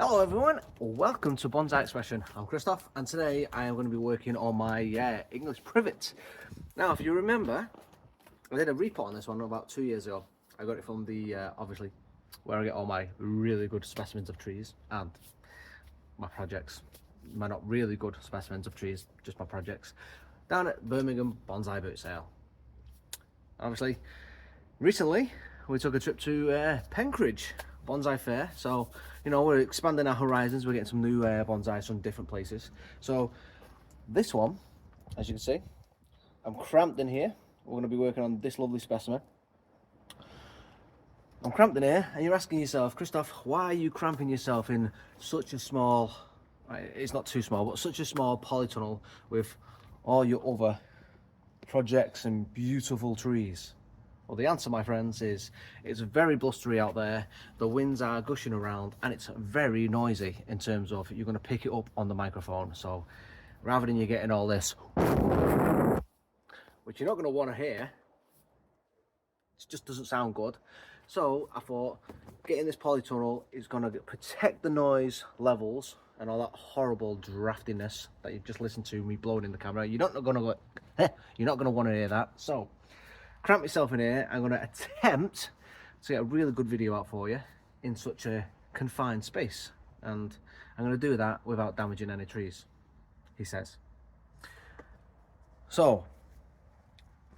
Hello everyone, welcome to Bonsai Expression. I'm Christoph and today I am going to be working on my English privet. Now if you remember, I did a repot on this one about 2 years ago. I got it from the, obviously, where I get all my really good specimens of trees and my projects. My not really good specimens of trees, just my projects. Down at Birmingham Bonsai Boot Sale. Obviously, recently we took a trip to Penkridge Bonsai Fair, so you know, we're expanding our horizons. We're getting some new bonsais from different places. So this one, as you can see, I'm cramped in here. We're going to be working on this lovely specimen. I'm cramped in here, and you're asking yourself, Christoph, why are you cramping yourself in such a small, it's not too small, but such a small polytunnel with all your other projects and beautiful trees? Well, the answer, my friends, is it's very blustery out there, the winds are gushing around, and it's very noisy in terms of you're going to pick it up on the microphone. So rather than you getting all this, which you're not going to want to hear, it just doesn't sound good. So I thought getting this polytunnel is going to protect the noise levels and all that horrible draftiness that you've just listened to me blowing in the camera. You're not going to want to hear that. So cramp yourself in here. I'm going to attempt to get a really good video out for you in such a confined space, and I'm going to do that without damaging any trees, he says. So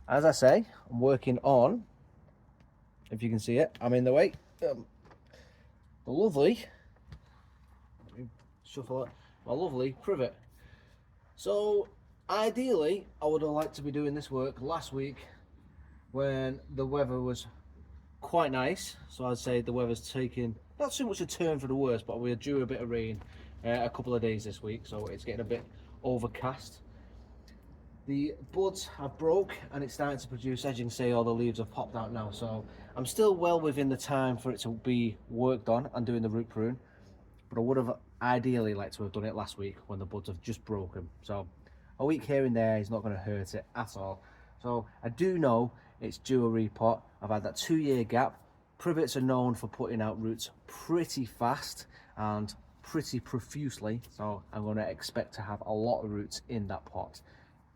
as I say, I'm working on, if you can see it, I'm in the way, the lovely, let me shuffle it, my lovely privet. So ideally I would have liked to be doing this work last week when the weather was quite nice. So I'd say the weather's taking not so much a turn for the worse, but we're due a bit of rain a couple of days this week, so it's getting a bit overcast. The buds have broke and it's starting to produce, as you can see, all the leaves have popped out now, so I'm still well within the time for it to be worked on and doing the root prune, but I would have ideally liked to have done it last week when the buds have just broken. So a week here and there is not going to hurt it at all. So I do know it's due a repot. I've had that 2-year gap. Privets are known for putting out roots pretty fast and pretty profusely, so I'm going to expect to have a lot of roots in that pot.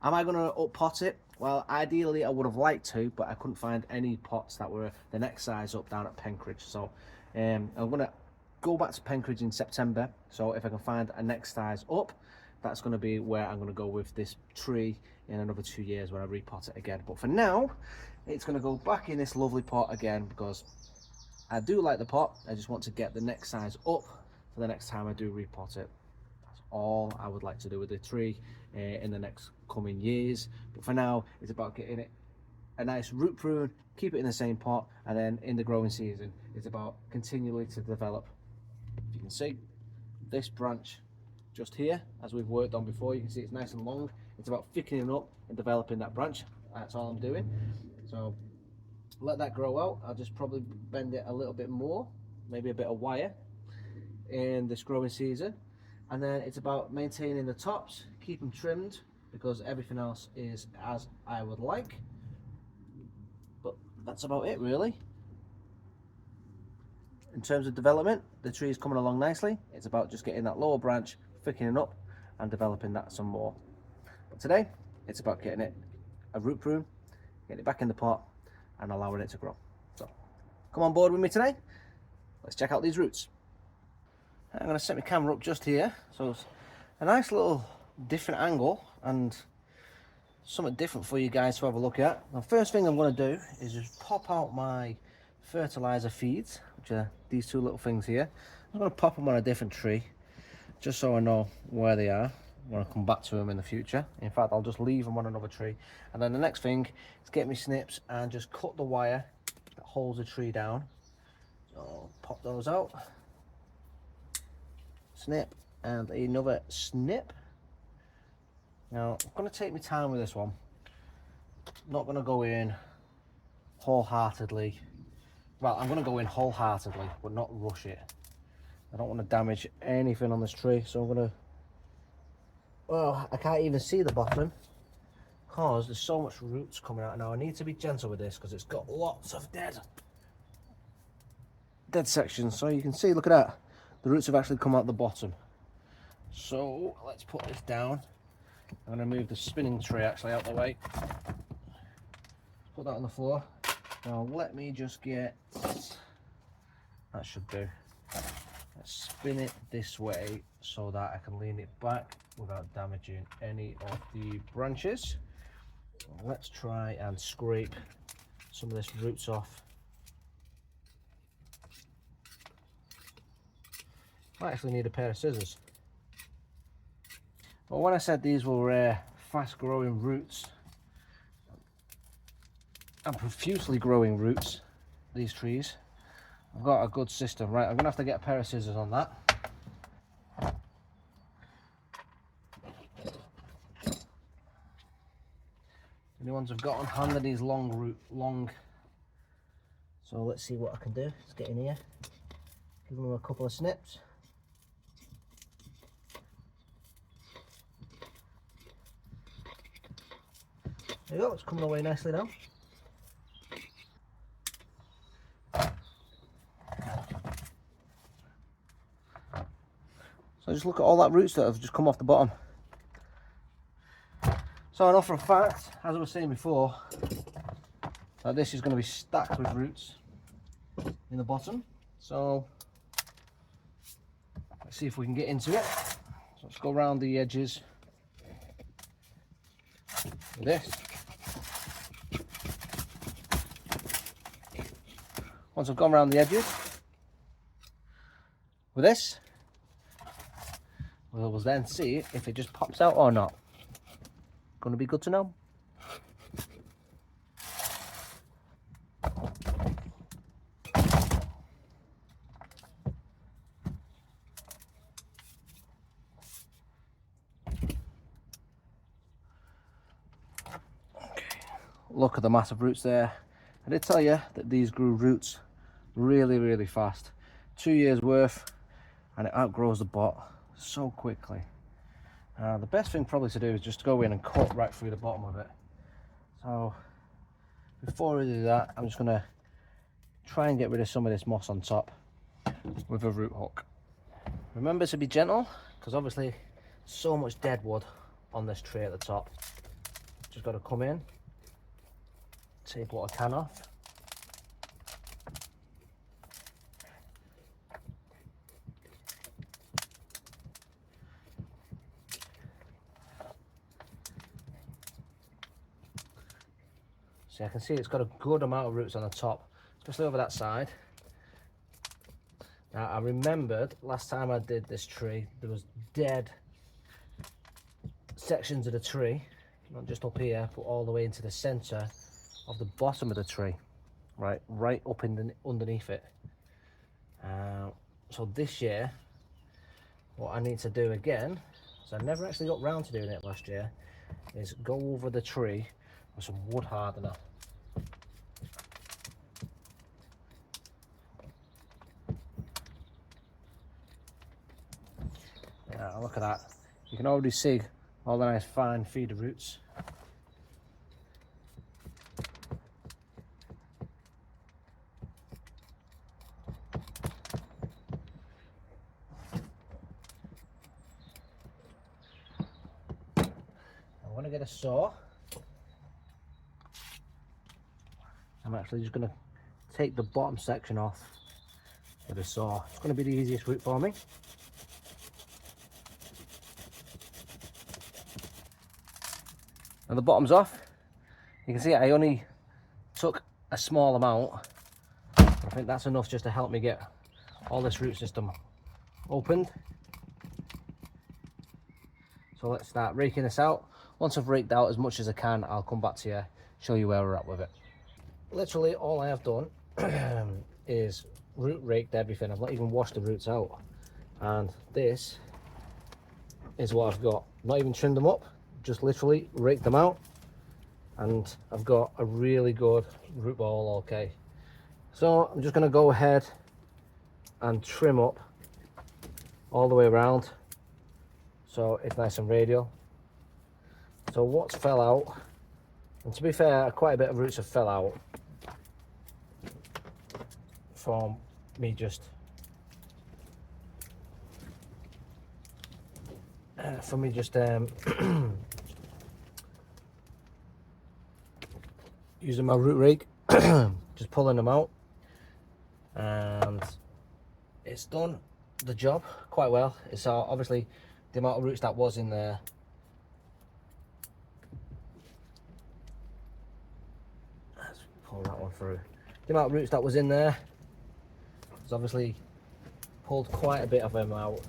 Am I going to up pot it? Well, ideally I would have liked to, but I couldn't find any pots that were the next size up down at Penkridge. So I'm going to go back to Penkridge in September, so if I can find a next size up, that's going to be where I'm going to go with this tree in another 2 years when I repot it again. But for now, it's going to go back in this lovely pot again because I do like the pot. I just want to get the next size up for the next time I do repot it. That's all I would like to do with the tree in the next coming years. But for now, it's about getting it a nice root prune, keep it in the same pot, and then in the growing season, it's about continually to develop. If you can see, this branch just here, as we've worked on before, you can see it's nice and long. It's about thickening up and developing that branch. That's all I'm doing. So let that grow out. I'll just probably bend it a little bit more, maybe a bit of wire in this growing season, and then it's about maintaining the tops, keep them trimmed, because everything else is as I would like. But that's about it really. In terms of development, the tree is coming along nicely. It's about just getting that lower branch thickening up and developing that some more. But today it's about getting it a root prune, getting it back in the pot and allowing it to grow. So come on board with me today, let's check out these roots. I'm going to set my camera up just here, so it's a nice little different angle and something different for you guys to have a look at. The first thing I'm going to do is just pop out my fertilizer feeds, which are these two little things here. I'm going to pop them on a different tree just so I know where they are when I come back to them in the future. In fact, I'll just leave them on another tree. And then the next thing is get me snips and just cut the wire that holds the tree down. So pop those out, snip and another snip. Now I'm going to take my time with this one. I'm not going to go in wholeheartedly. Well, I'm going to go in wholeheartedly, but not rush it. I don't want to damage anything on this tree, so I'm going to... Oh, I can't even see the bottom because there's so much roots coming out now. I need to be gentle with this because it's got lots of dead sections. So you can see, look at that. the roots have actually come out the bottom. So let's put this down. I'm going to move the spinning tray actually out the way. Put that on the floor. Now let me just get, that should do. Let's spin it this way so that I can lean it back without damaging any of the branches. Let's try and scrape some of this roots off. I actually need a pair of scissors. Well, when I said these were fast growing roots and profusely growing roots, these trees, I've got a good system. Right, I'm gonna have to get a pair of scissors on that. The new ones I've got on hand are these long. So let's see what I can do. Let's get in here, give them a couple of snips. There you go, it's coming away nicely now. So just look at all that roots that have just come off the bottom. So I know for a fact, as I was saying before, that this is going to be stacked with roots in the bottom. So let's see if we can get into it. So let's go around the edges with this. Once I've gone around the edges with this, we'll then see if it just pops out or not. Going to be good to know. Look at the massive roots there. I did tell you that these grew roots really fast. 2 years worth, and it outgrows the pot so quickly. The best thing probably to do is just go in and cut right through the bottom of it. So before we do that, I'm just going to try and get rid of some of this moss on top with a root hook. Remember to be gentle, because obviously so much dead wood on this tree at the top. Just got to come in, take what I can off. See, I can see it's got a good amount of roots on the top, especially over that side. Now, I remembered last time I did this tree, there was dead sections of the tree, not just up here, but all the way into the centre of the bottom of the tree, right up underneath it. So this year, what I need to do again, so I never actually got round to doing it last year, is go over the tree with some wood hardener. Yeah, look at that. You can already see all the nice fine feeder roots. I want to get a saw. I'm actually just going to take the bottom section off with a saw. It's going to be the easiest route for me. Now the bottom's off. You can see I only took a small amount. I think that's enough just to help me get all this root system opened. So let's start raking this out. Once I've raked out as much as I can, I'll come back to you, show you where we're at with it. Literally all I have done is root raked everything. I've not even washed the roots out. And this is what I've got. Not even trimmed them up, just literally raked them out. And I've got a really good root ball, okay. So I'm just gonna go ahead and trim up all the way around, so it's nice and radial. So what's fell out, and to be fair, quite a bit of roots have fell out from me just for me just using my root rake, just pulling them out, and it's done the job quite well. It's obviously the amount of roots that was in there. Let's pull that one through. The amount of roots that was in there has obviously pulled quite a bit of them out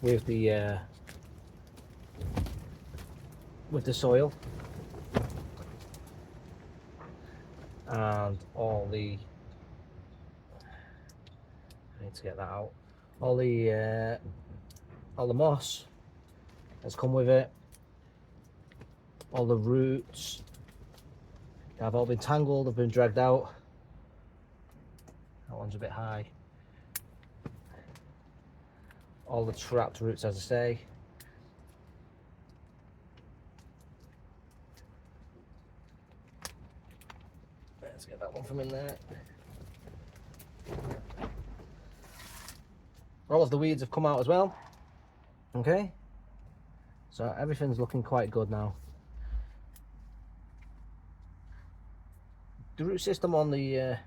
with the soil and all the. I need to get that out. All the moss has come with it. All the roots have all been tangled, have been dragged out. That one's a bit high. All the trapped roots, as I say. Let's get that one from in there. All of the weeds have come out as well. Okay, so everything's looking quite good now. The root system on the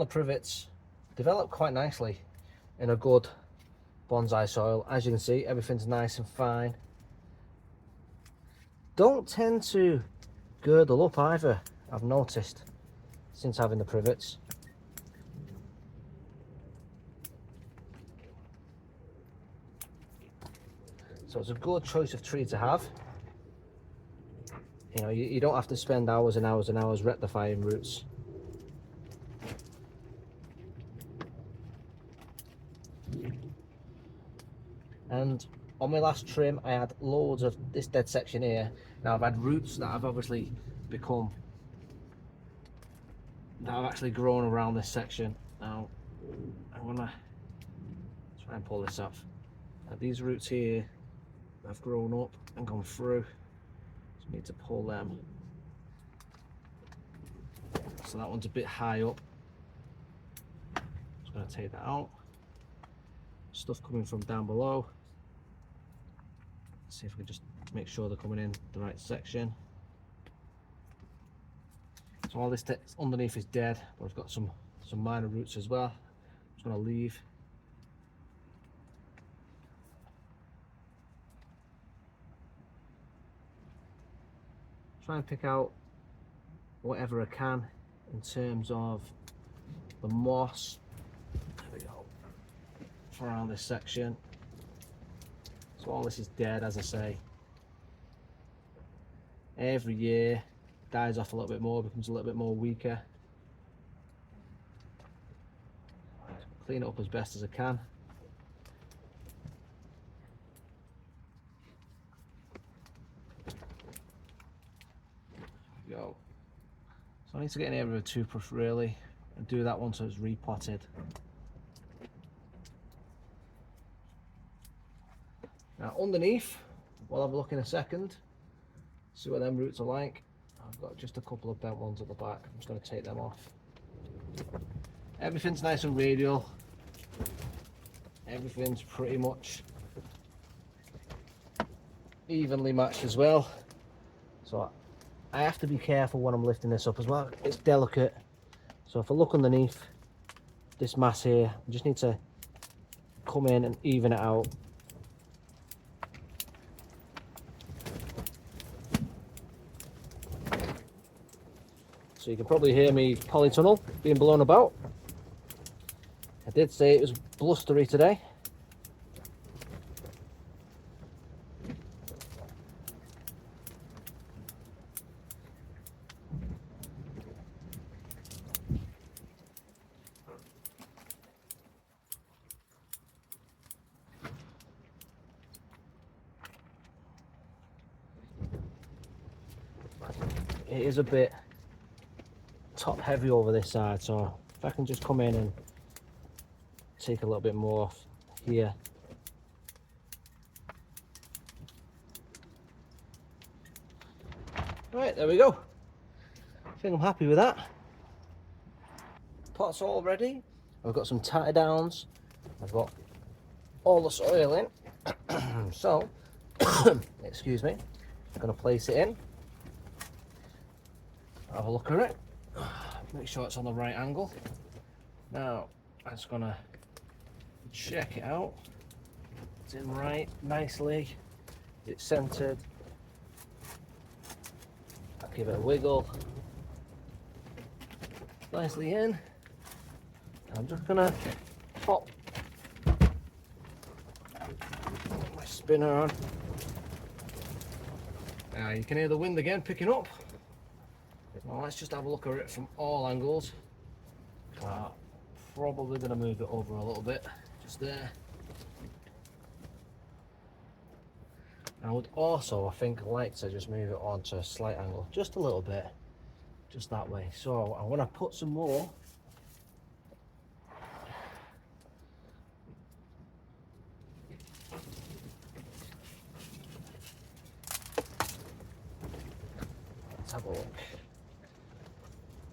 privets developed quite nicely in a good bonsai soil. As you can see, everything's nice and fine. Don't tend to girdle up either, I've noticed, since having the privets. So it's a good choice of tree to have. You know, you don't have to spend hours and hours and hours rectifying roots. And on my last trim, I had loads of this dead section here. Now I've had roots that have obviously become, that have actually grown around this section. Now I'm gonna try and pull this off. Now, these roots here have grown up and gone through. Just need to pull them. So that one's a bit high up. Just gonna take that out. Stuff coming from down below. Let's see if we can just make sure they're coming in the right section. So all this underneath is dead, but I've got some minor roots as well. I'm just gonna leave. Try and pick out whatever I can in terms of the moss. There we go. Around this section. So all this is dead, as I say. Every year dies off a little bit more, becomes a little bit more weaker. Clean it up as best as I can. Go. So I need to get in here with a toothbrush really and do that one so it's repotted. Now underneath, we'll have a look in a second, see what them roots are like. I've got just a couple of bent ones at the back. I'm just going to take them off. Everything's nice and radial. Everything's pretty much evenly matched as well. So I have to be careful when I'm lifting this up as well. It's delicate. So if I look underneath this mass here, I just need to come in and even it out. So you can probably hear me polytunnel being blown about. I did say it was blustery today. It is a bit top heavy over this side, so if I can just come in and take a little bit more off here. Right, there we go. I think I'm happy with that. Pot's all ready. I've got some tie downs. I've got all the soil in. So, excuse me, I'm going to place it in, have a look at it, make sure it's on the right angle. Now, I'm just going to check it out. It's in right nicely, it's centered. I'll give it a wiggle nicely in. I'm just going to pop my spinner on. Now you can hear the wind again picking up. Well, let's just have a look at it from all angles. Probably going to move it over a little bit, just there. I would also, I think, like to just move it on to a slight angle, just a little bit, just that way. So I'm going to put some more. Let's have a look.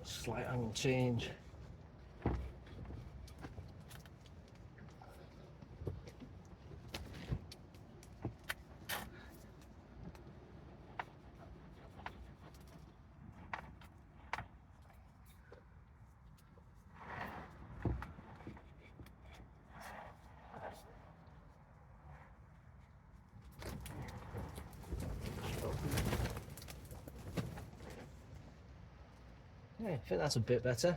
Slight angle change. Yeah, I think that's a bit better.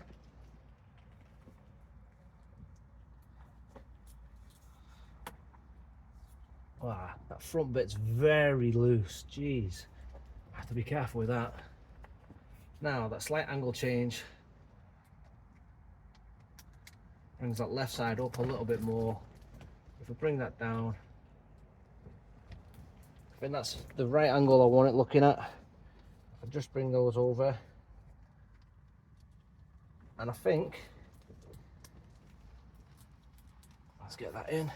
Wow, that front bit's very loose. Jeez, I have to be careful with that. Now that slight angle change brings that left side up a little bit more. If we bring that down, I think that's the right angle I want it looking at. I'll just bring those over, and I think, let's get that in.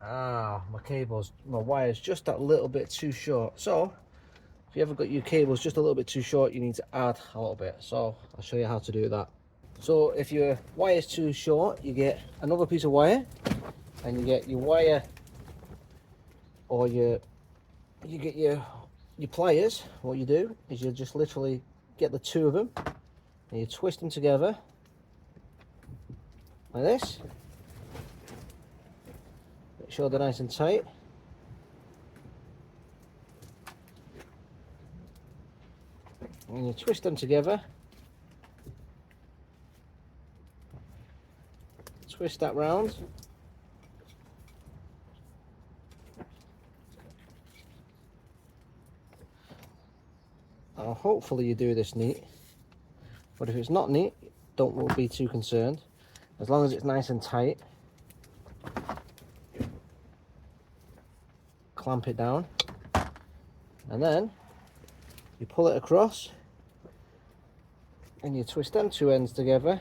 My wire's just that little bit too short. So if you ever got your cables just a little bit too short, you need to add a little bit. So I'll show you how to do that. So if your wire is too short, you get another piece of wire, and you get your wire, or you get your pliers. What you do is you just literally get the two of them and you twist them together like this. Make sure they're nice and tight. And you twist them together. Twist that round. Now hopefully you do this neat, but if it's not neat, don't be too concerned. As long as it's nice and tight, clamp it down, and then you pull it across and you twist them two ends together.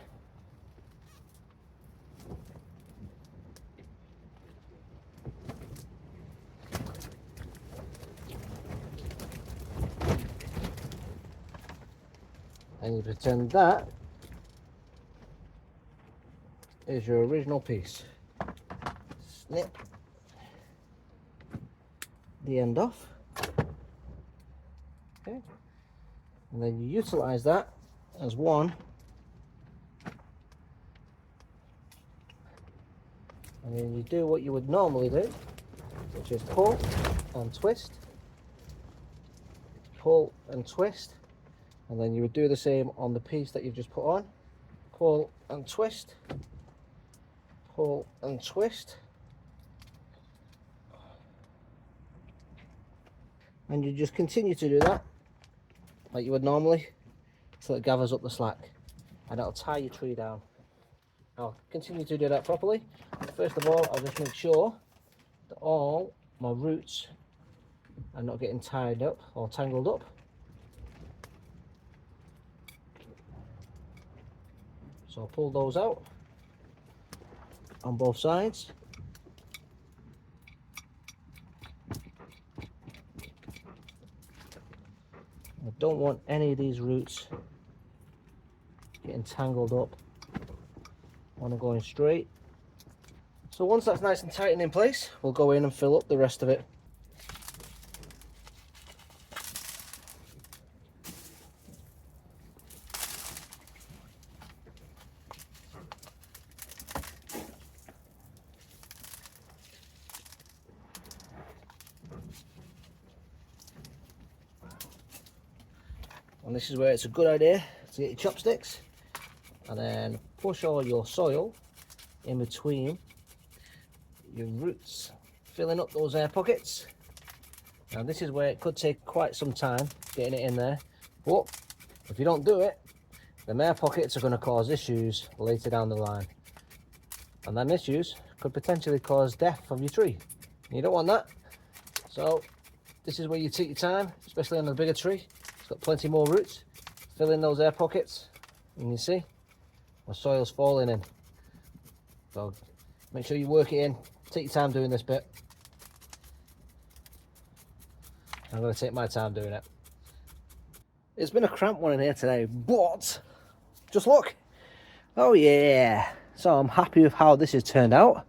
And you pretend that is your original piece. Snip the end off. Okay. And then you utilize that as one. And then you do what you would normally do, which is pull and twist, pull and twist. And then you would do the same on the piece that you've just put on. Pull and twist, pull and twist. And you just continue to do that like you would normally until it gathers up the slack, and that'll tie your tree down. I'll continue to do that properly. First of all, I'll just make sure that all my roots are not getting tied up or tangled up. So I'll pull those out on both sides. I don't want any of these roots getting tangled up want to go in straight. So once that's nice and tight and in place, we'll go in and fill up the rest of it. And this is where it's a good idea to get your chopsticks and then push all your soil in between your roots, filling up those air pockets. Now this is where it could take quite some time getting it in there, but if you don't do it, the air pockets are going to cause issues later down the line, and then issues could potentially cause death of your tree. You don't want that. So this is where you take your time, especially on a bigger tree. It's got plenty more roots. Fill in those air pockets, and you see the soil's falling in. So make sure you work it in. Take your time doing this bit. I'm going to take my time doing it. It's been a cramped one in here today, but just look. Oh yeah. So I'm happy with how this has turned out.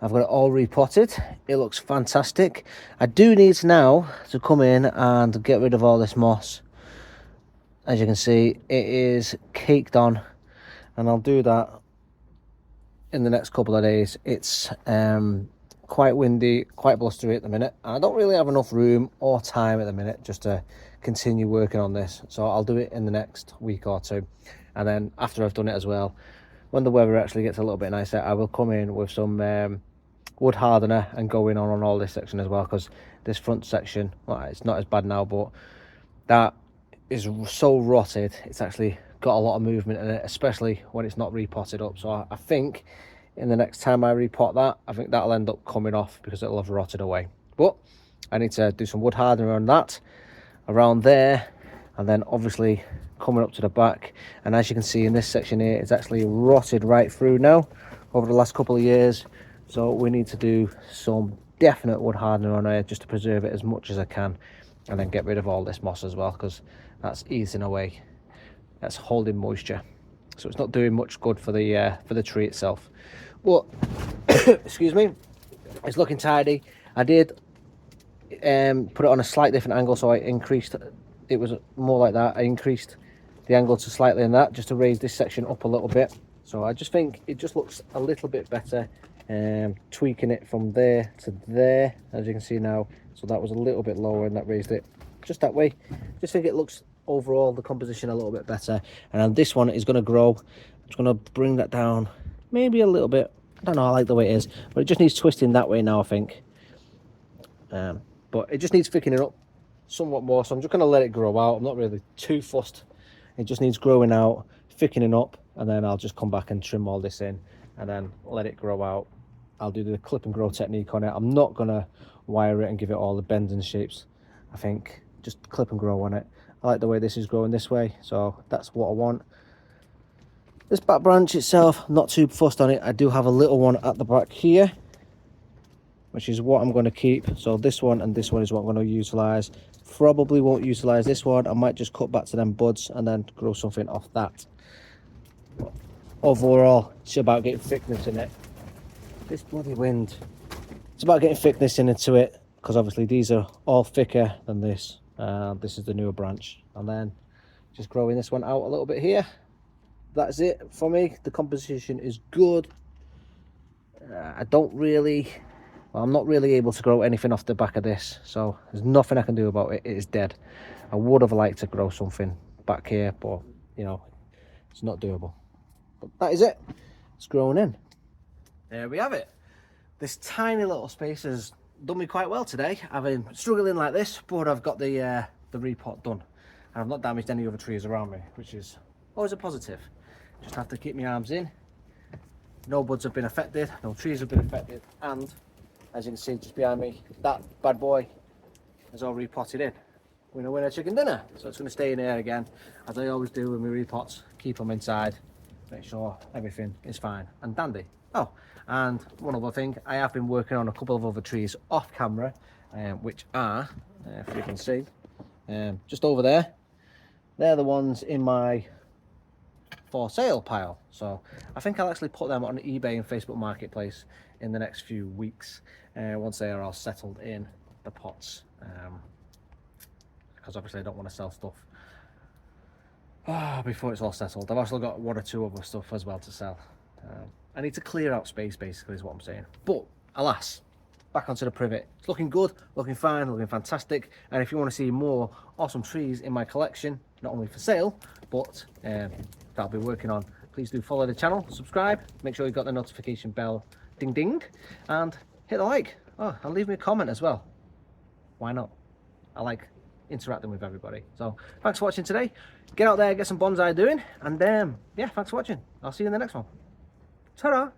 I've got it all repotted. It looks fantastic. I do need now to come in and get rid of all this moss. As you can see, it is caked on, and I'll do that in the next couple of days. It's quite windy, quite blustery at the minute, and I don't really have enough room or time at the minute just to continue working on this. So I'll do it in the next week or two, and then after I've done it as well, when the weather actually gets a little bit nicer, I will come in with some wood hardener and go in on all this section as well, because this front section, well, it's not as bad now, but that is so rotted. It's actually got a lot of movement in it, especially when it's not repotted up. So I think in the next time I repot that, I think that'll end up coming off because it'll have rotted away. But I need to do some wood hardener on that around there, and then obviously coming up to the back. And as you can see in this section here, it's actually rotted right through now over the last couple of years. So we need to do some definite wood hardener on here just to preserve it as much as I can, and then get rid of all this moss as well, because that's easing away, that's holding moisture, so it's not doing much good for the tree itself. But excuse me, it's looking tidy. I did put it on a slight different angle, so I increased it, was more like that. I increased the angle to slightly in that, just to raise this section up a little bit. So I just think it just looks a little bit better, tweaking it from there to there, as you can see now. So that was a little bit lower, and that raised it just that way. Just think it looks overall the composition a little bit better. And then this one is going to grow. I'm just going to bring that down maybe a little bit. I don't know, I like the way it is, but it just needs twisting that way now, I think. But it just needs thickening up somewhat more, so I'm just going to let it grow out. I'm not really too fussed. It just needs growing out, thickening up, and then I'll just come back and trim all this in and then let it grow out. I'll do the clip and grow technique on it. I'm not going to wire it and give it all the bends and shapes. I think just clip and grow on it. I like the way this is growing this way, so that's what I want. This back branch itself, not too fussed on it. I do have a little one at the back here, which is what I'm going to keep. So this one and this one is what I'm going to utilize. Probably won't utilize this one. I might just cut back to them buds and then grow something off that. But overall, it's about getting thickness in it. This bloody wind. It's about getting thickness into it, because obviously these are all thicker than this. This is the newer branch, and then just growing this one out a little bit here. That's it for me. The composition is good. I'm not really able to grow anything off the back of this, so there's nothing I can do about it. It is dead. I would have liked to grow something back here, but you know, it's not doable. But that is it. It's growing in. There we have it. This tiny little space has done me quite well today. I've been struggling like this, but I've got the repot done, and I've not damaged any other trees around me, which is always a positive. Just have to keep my arms in. No buds have been affected, no trees have been affected, and as you can see just behind me, that bad boy is all repotted in. Winner winner chicken dinner. So it's going to stay in here again, as I always do with my repots. Keep them inside, make sure everything is fine and dandy. Oh, and one other thing, I have been working on a couple of other trees off camera, which are, if you can see, just over there. They're the ones in my for sale pile. So I think I'll actually put them on eBay and Facebook Marketplace in the next few weeks, once they are all settled in the pots, because obviously I don't want to sell stuff before it's all settled. I've also got one or two other stuff as well to sell. I need to clear out space, basically, is what I'm saying. But alas, back onto the privet. It's looking good, looking fine, looking fantastic. And if you want to see more awesome trees in my collection, not only for sale, but that I'll be working on, please do follow the channel, subscribe, make sure you've got the notification bell, ding ding, and hit the like. Oh, and leave me a comment as well. Why not? I like interacting with everybody. So thanks for watching today. Get out there, get some bonsai doing, and yeah, thanks for watching. I'll see you in the next one. Ta-da!